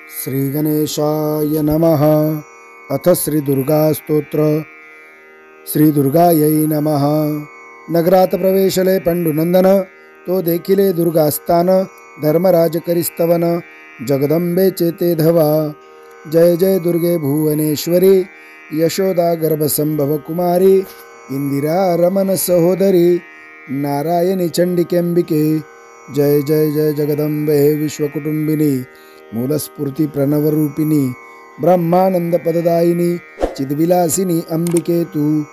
श्री गणेशाय नमः। अथ श्री दुर्गा स्तोत्र। श्री दुर्गायै नमः। नगरात प्रवेशले पंडुनंदन, तो देखिले दुर्गास्थान, धर्मराज करिस्तवन, जगदंबे चेते धवा। जय जय दुर्गे भुवनेश्वरी, यशोदा गर्भसंभव कुमारी, इंदिरा रमन सहोदरी, नारायणी चंडिकेंबिके। जय जय जय जगदंबे विश्वकुटुंबिनी, मूलस्फूर्ती प्रणवरूपिणी, ब्रह्मानंद पददायिनी, चिद्विलासिनी अंबिके तू।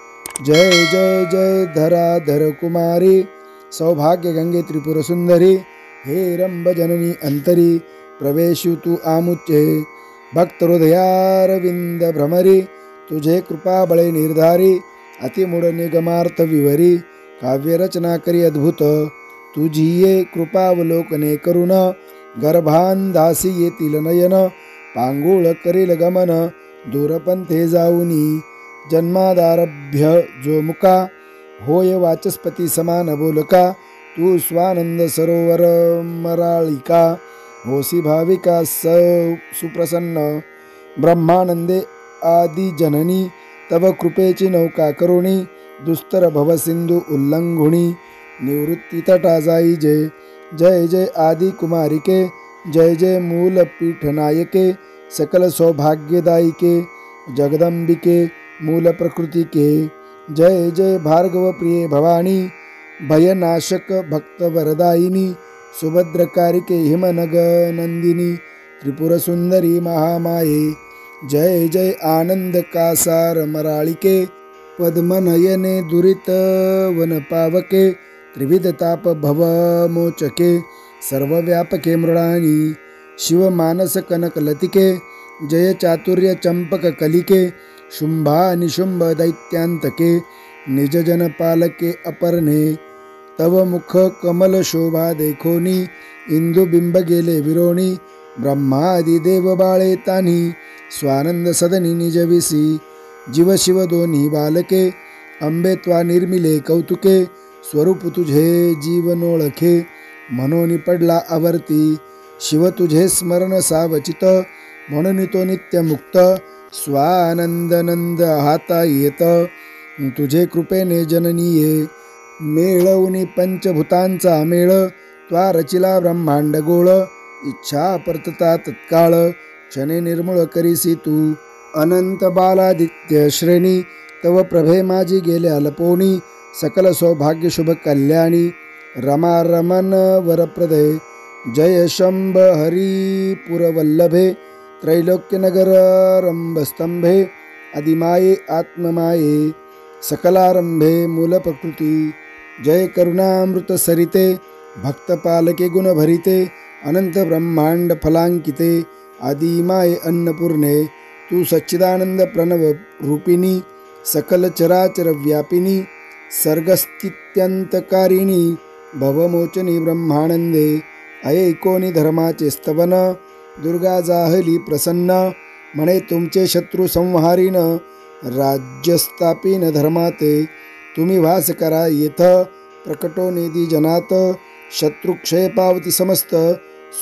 जय जय जय धराधर कुमारी, सौभाग्य गंगे त्रिपुर सुंदरी, हे रंभ जननी अंतरी, प्रवेशु तू आमुचे। भक्त हृदयारविंद भ्रमरी, तुझे कृपा बळे निर्धारी, अतिमूढ निगमार्थ विवरी, काव्यरचना करी अद्भुत। तुझी ये कृपावलोकने करुण, गर्भांधासी येतील नयन, पांगुळ करील गमन, दूरपंथे जाऊनी। जन्मादारभ्य जो मुका, होय वाचस्पती समान बोलका, तू स्वानंद सरोवर मराळिका, होसी भाविका सुप्रसन्न। ब्रह्मानंदे आदि जननी, तव कृपेची नौका करुणी, दुस्तर भवसिंधू उल्लंघुणी, निवृत्ती तटा जाई जे। जय जय आदि कुमारिके, जय जय मूल पीठ नायके, सकल सौभाग्यदायिके, जगदंबिके मूल प्रकृतिके। जय जय भार्गव प्रिय भवानी, भयनाशक भक्त वरदायिनी, सुभद्रकारिके हिमनग नंदिनी, त्रिपुर सुंदरी महामाये। जय जय आनंद कासार मराळिके, पद्मनयने दुरित वन पावके, त्रिविध ताप भवमोचके, सर्वव्यापके मृडानी। शिव मानस कनक लतिके, जय चातुर्य चंपक कलिके, शुंभा निशुंभ दैत्यांतके, निज जन पालके अपर्णे। तव मुख कमल शोभा देखोनी, इंदु बिंब गेले विरोणी, ब्रह्मादि देव बाळे तान्ही, स्वानंद सदनी निजविसी। जीव शिव दोन्ही बालके, अंबे त्वा निर्मिले कौतुके, स्वरूप तुझे जीवनोळखे, मनोनी पडला आवर्ती। शिव तुझे स्मरण सावचित, म्हणून तो नित्य मुक्त, स्वानंद नंद हाता येत, तुझे कृपेने जननीये। मेळवुनी पंचभूतांचा मेळ, त्वा रचिला ब्रह्मांड गोळ, इच्छा परतता तत्काळ, क्षणे निर्मूळ करीसी तू। अनंत बालादित्य श्रेणी, तव प्रभे माझी गेल्या लपोणी, सकल सौभाग्य शुभ कल्याणी, रमा रमन वरप्रदे। जय शंभ हरी पुरवल्लभे, त्रैलोक्यनगर रंभस्तंभे, आदिमाये आत्ममाये, सकलारंभे मूल प्रकृती। जय करुणामृत सरिते, भक्तपालके गुणभरिते, अनंत ब्रह्मांड फलांकिते, आदिमाये अन्नपूर्णे। तू सच्चिदानंद प्रणव रूपिणी, सकल चराचर व्यापिनी, सर्गस्थित्यंतकारिणी, भवमोचनी ब्रह्मानंदे। ऐकोनी धर्माचे स्तवन, दुर्गा जाहली प्रसन्न, म्हणे तुमचे शत्रु संहारीन, राज्यस्थापीन धर्माते। तुम्ही वास करा येथ, प्रकटो निधी जनात, शत्रुक्षय पावती समस्त,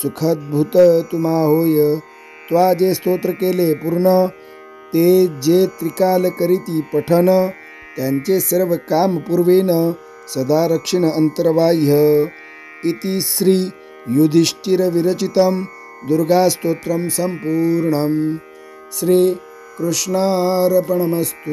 सुखद्भूत तुम्हा होय। त्वा जे स्तोत्र केले पूर्ण, ते जे त्रिकाल करीती पठन, त्यांचे सर्व काम पूर्वेन, सदा रक्षिण अंतर्बाह्य। इति श्री युधिष्ठिर विरचितं दुर्गा स्तोत्रं संपूर्णं। श्री कृष्णार्पणमस्तु।